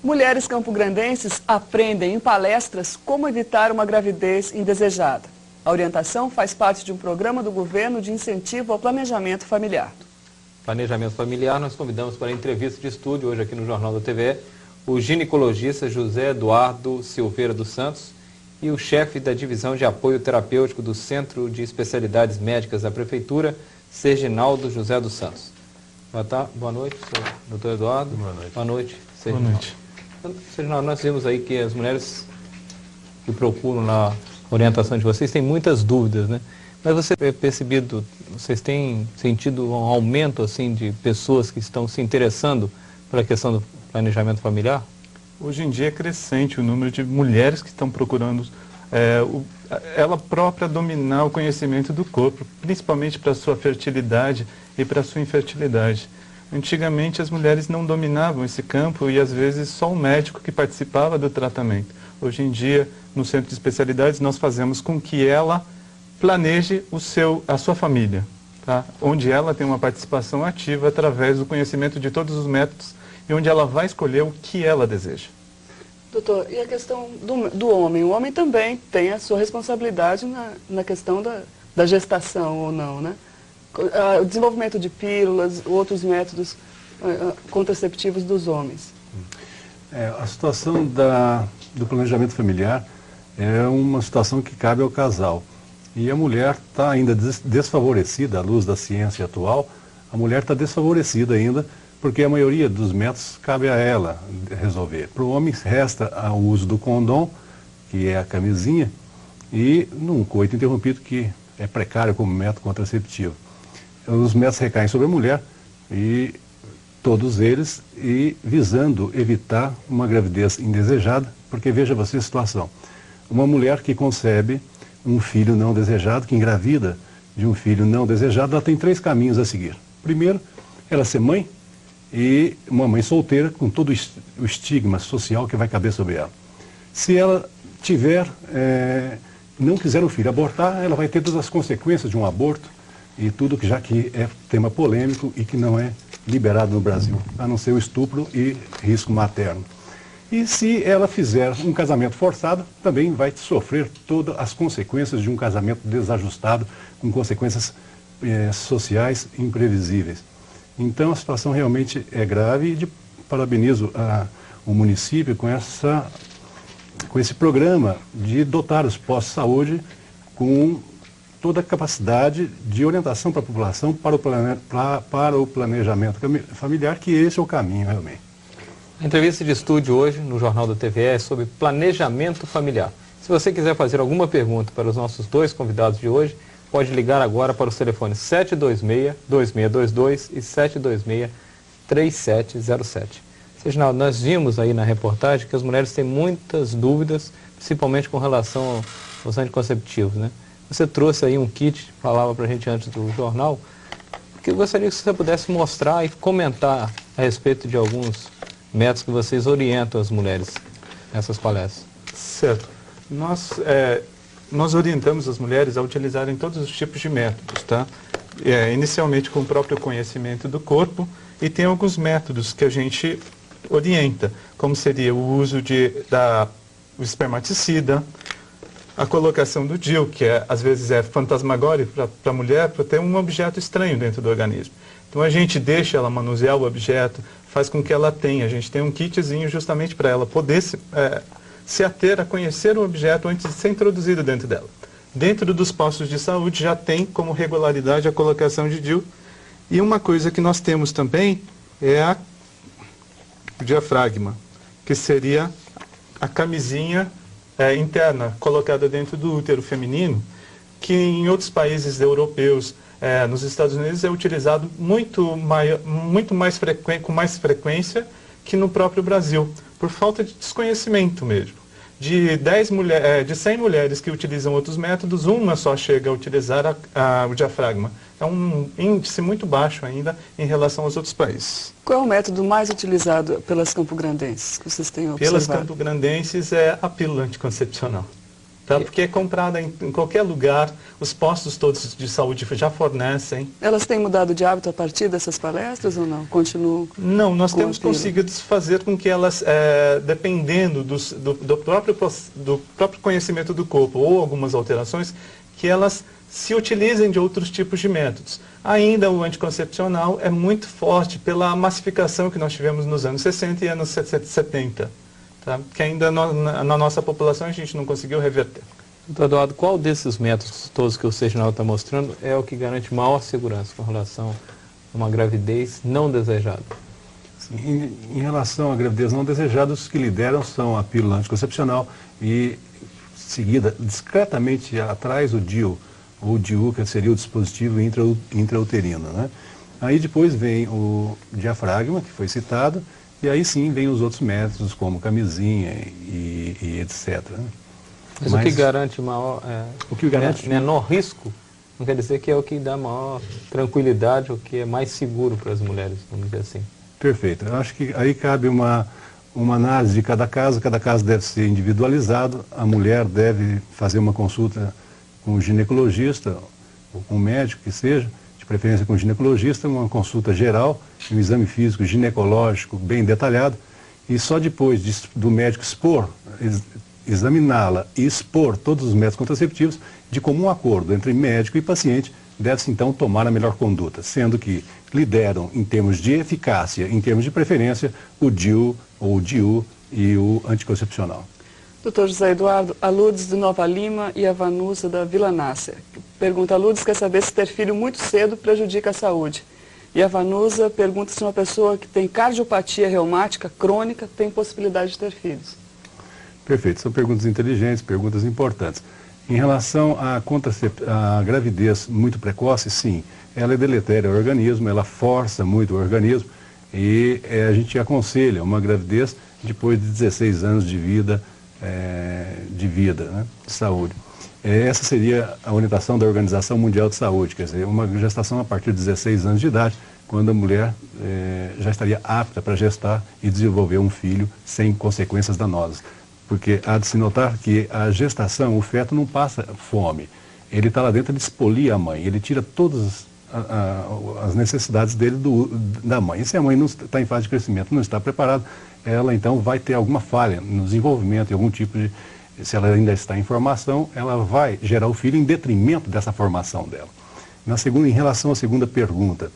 Mulheres campograndenses aprendem em palestras como evitar uma gravidez indesejada. A orientação faz parte de um programa do governo de incentivo ao planejamento familiar. Planejamento familiar, nós convidamos para a entrevista de estúdio hoje aqui no Jornal da TVE o ginecologista José Eduardo Silveira dos Santos e o chefe da divisão de apoio terapêutico do Centro de Especialidades Médicas da Prefeitura, Serginaldo José dos Santos. Boa noite, doutor Eduardo. Boa noite. Boa noite, Serginaldo. Boa noite. Serginaldo, nós vimos aí que as mulheres que procuram na orientação de vocês têm muitas dúvidas, né? Mas você tem percebido, vocês têm sentido um aumento assim de pessoas que estão se interessando pela questão do planejamento familiar? Hoje em dia é crescente o número de mulheres que estão procurando ela própria dominar o conhecimento do corpo, principalmente para a sua fertilidade e para a sua infertilidade. Antigamente as mulheres não dominavam esse campo e às vezes só o médico que participava do tratamento. Hoje em dia, no Centro de Especialidades, nós fazemos com que ela planeje a sua família, tá? Onde ela tem uma participação ativa através do conhecimento de todos os métodos e onde ela vai escolher o que ela deseja. Doutor, e a questão do homem? O homem também tem a sua responsabilidade na questão da gestação ou não, né? O desenvolvimento de pílulas, outros métodos contraceptivos dos homens. A situação do planejamento familiar é uma situação que cabe ao casal. E a mulher está ainda desfavorecida, à luz da ciência atual, a mulher está desfavorecida ainda, porque a maioria dos métodos cabe a ela resolver. Para o homem resta o uso do condom, que é a camisinha, e num coito interrompido, que é precário como método contraceptivo. Os métodos recaem sobre a mulher, e todos eles, visando evitar uma gravidez indesejada, porque veja você a situação. Uma mulher que concebe um filho não desejado, que engravida de um filho não desejado, ela tem 3 caminhos a seguir. Primeiro, ela ser mãe, e uma mãe solteira com todo o estigma social que vai caber sobre ela. Se ela não quiser um filho, abortar, ela vai ter todas as consequências de um aborto e tudo que já que é tema polêmico e que não é liberado no Brasil, a não ser o estupro e risco materno. E se ela fizer um casamento forçado, também vai sofrer todas as consequências de um casamento desajustado, com consequências sociais imprevisíveis. Então a situação realmente é grave e parabenizo o município com esse programa de dotar os postos de saúde com toda a capacidade de orientação para a população para o planejamento familiar, que esse é o caminho realmente. A entrevista de estúdio hoje no Jornal da TVE é sobre planejamento familiar. Se você quiser fazer alguma pergunta para os nossos 2 convidados de hoje, pode ligar agora para os telefones 726-2622 e 726-3707. Serginaldo, nós vimos aí na reportagem que as mulheres têm muitas dúvidas, principalmente com relação aos anticonceptivos, né? Você trouxe aí um kit, falava para a gente antes do jornal, que eu gostaria que você pudesse mostrar e comentar a respeito de alguns métodos que vocês orientam as mulheres nessas palestras. Certo. Nós orientamos as mulheres a utilizarem todos os tipos de métodos, tá? Inicialmente com o próprio conhecimento do corpo, e tem alguns métodos que a gente orienta, como seria o uso do espermaticida, a colocação do DIU, que às vezes é fantasmagórico para a mulher, para ter um objeto estranho dentro do organismo. Então a gente deixa ela manusear o objeto, faz com que ela tenha, a gente tem um kitzinho justamente para ela poder se ater a conhecer o objeto antes de ser introduzido dentro dela. Dentro dos postos de saúde já tem como regularidade a colocação de DIU. E uma coisa que nós temos também é o diafragma, que seria a camisinha interna colocada dentro do útero feminino, que em outros países europeus, nos Estados Unidos, é utilizado com mais frequência que no próprio Brasil, por falta de desconhecimento mesmo. De 100 mulheres que utilizam outros métodos, uma só chega a utilizar o diafragma. É um índice muito baixo ainda em relação aos outros países. Qual é o método mais utilizado pelas campograndenses que vocês têm observado? Pelas campograndenses é a pílula anticoncepcional. Tá? Porque é comprada em qualquer lugar, os postos todos de saúde já fornecem. Elas têm mudado de hábito a partir dessas palestras ou não? Continuam? Não, nós com temos a pílula? conseguido fazer com que elas, dependendo do próprio conhecimento do corpo ou algumas alterações, que elas se utilizem de outros tipos de métodos. Ainda o anticoncepcional é muito forte pela massificação que nós tivemos nos anos 60 e anos 70. Tá? Que ainda na nossa população a gente não conseguiu reverter. Doutor Eduardo, qual desses métodos todos que o Seginal está mostrando é o que garante maior segurança com relação a uma gravidez não desejada? Sim, em relação à gravidez não desejada, os que lideram são a pílula anticoncepcional e, seguida, discretamente atrás, o DIU, ou DIU, que seria o dispositivo intrauterino, né? Aí depois vem o diafragma, que foi citado, e aí sim vem os outros métodos, como camisinha e etc. Né? Mas o que garante maior, o que garante menor risco, não quer dizer que é o que dá maior tranquilidade, o que é mais seguro para as mulheres, vamos dizer assim. Perfeito. Eu acho que aí cabe uma análise de cada caso deve ser individualizado, a mulher deve fazer uma consulta com o ginecologista, ou com o médico que seja, de preferência com o ginecologista, uma consulta geral, um exame físico ginecológico bem detalhado, e só depois do médico examiná-la e expor todos os métodos contraceptivos, de comum acordo entre médico e paciente, deve-se então tomar a melhor conduta, sendo que lideram em termos de eficácia, em termos de preferência, o DIU ou o DIU e o anticoncepcional. Doutor José Eduardo, a Lourdes de Nova Lima e a Vanusa da Vila Nácia. Pergunta, a Lourdes quer saber se ter filho muito cedo prejudica a saúde. E a Vanusa pergunta se uma pessoa que tem cardiopatia reumática crônica tem possibilidade de ter filhos. Perfeito, são perguntas inteligentes, perguntas importantes. Em relação à gravidez muito precoce, sim, ela é deletéria ao organismo, ela força muito o organismo e a gente aconselha uma gravidez depois de 16 anos de vida, né, de saúde. Essa seria a orientação da Organização Mundial de Saúde, quer dizer, uma gestação a partir de 16 anos de idade, quando a mulher já estaria apta para gestar e desenvolver um filho sem consequências danosas. Porque há de se notar que a gestação, o feto não passa fome. Ele está lá dentro, ele expolia a mãe, ele tira todas as necessidades dele da mãe. E se a mãe não está em fase de crescimento, não está preparada, ela então vai ter alguma falha no desenvolvimento, algum tipo de... Se ela ainda está em formação, ela vai gerar o filho em detrimento dessa formação dela. Em relação à segunda pergunta,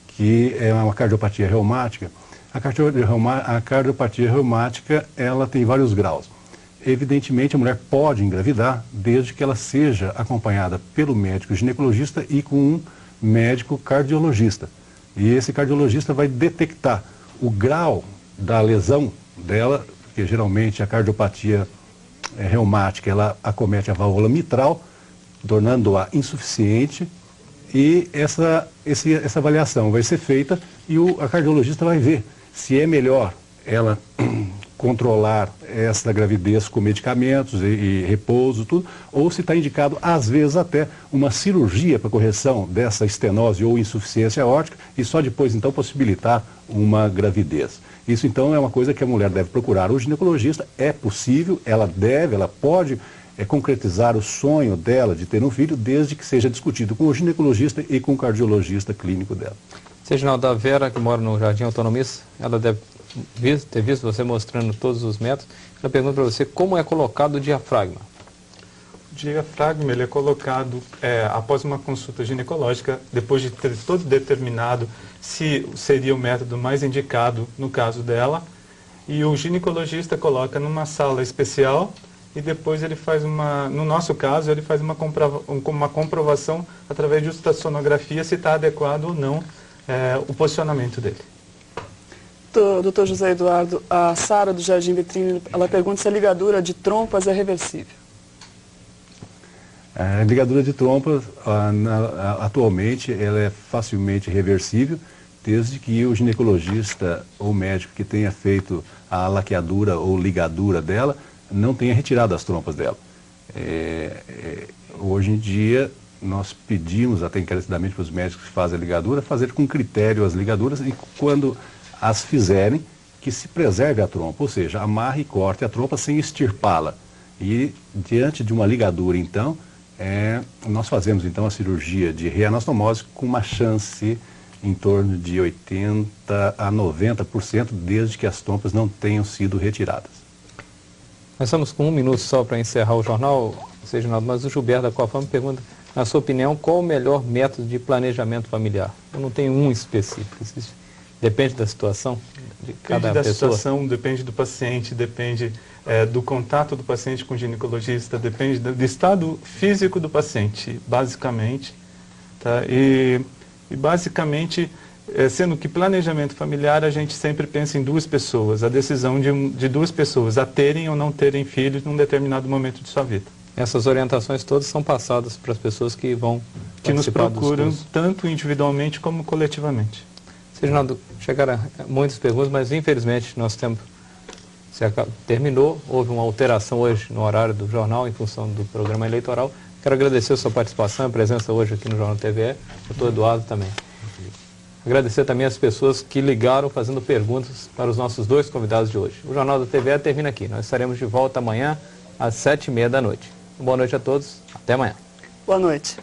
que é uma cardiopatia reumática, a cardiopatia reumática, ela tem vários graus. Evidentemente, a mulher pode engravidar desde que ela seja acompanhada pelo médico ginecologista e com um médico cardiologista. E esse cardiologista vai detectar o grau da lesão dela, porque geralmente a cardiopatia reumática, ela acomete a válvula mitral, tornando-a insuficiente, e essa avaliação vai ser feita e a cardiologista vai ver se é melhor ela controlar essa gravidez com medicamentos e repouso, tudo, ou se está indicado, às vezes, até uma cirurgia para correção dessa estenose ou insuficiência aórtica e só depois, então, possibilitar uma gravidez. Isso, então, é uma coisa que a mulher deve procurar o ginecologista. É possível, ela pode concretizar o sonho dela de ter um filho, desde que seja discutido com o ginecologista e com o cardiologista clínico dela. Seginaldo, da Vera, que mora no Jardim Autonomista, ela deve ter visto você mostrando todos os métodos. Ela pergunta para você como é colocado o diafragma. O diafragma ele é colocado após uma consulta ginecológica, depois de ter todo determinado se seria o método mais indicado no caso dela, e o ginecologista coloca numa sala especial e depois ele faz no nosso caso, ele faz uma comprovação através de ultrassonografia se está adequado ou não o posicionamento dele. Doutor José Eduardo, a Sara do Jardim Vitrine, ela pergunta se a ligadura de trompas é reversível. A ligadura de trompas, atualmente, ela é facilmente reversível, desde que o ginecologista ou médico que tenha feito a laqueadura ou ligadura dela não tenha retirado as trompas dela. Hoje em dia, nós pedimos até encarecidamente para os médicos que fazem a ligadura, fazer com critério as ligaduras e quando as fizerem, que se preserve a trompa, ou seja, amarre e corte a trompa sem extirpá-la. E diante de uma ligadura, então, nós fazemos então a cirurgia de reanastomose com uma chance em torno de 80% a 90%, desde que as trompas não tenham sido retiradas. Nós estamos com 1 minuto só para encerrar o jornal, Reginaldo, mas o Gilberto da Coafam pergunta, na sua opinião, qual o melhor método de planejamento familiar? Eu não tenho um específico, depende da situação de cada pessoa. Depende da situação, depende do paciente, depende do contato do paciente com o ginecologista, depende do estado físico do paciente, basicamente. Tá? E basicamente, sendo que planejamento familiar, a gente sempre pensa em 2 pessoas, a decisão de 2 pessoas a terem ou não terem filhos num determinado momento de sua vida. Essas orientações todas são passadas para as pessoas que vvão que nos procuram dos cursos, tanto individualmente como coletivamente. Reginaldo, chegaram muitas perguntas, mas infelizmente nosso tempo terminou. Houve uma alteração hoje no horário do jornal em função do programa eleitoral. Quero agradecer a sua participação, a presença hoje aqui no Jornal TVE, o doutor Eduardo também. Agradecer também as pessoas que ligaram fazendo perguntas para os nossos 2 convidados de hoje. O Jornal da TVE termina aqui. Nós estaremos de volta amanhã às 7h30 da noite. Boa noite a todos. Até amanhã. Boa noite.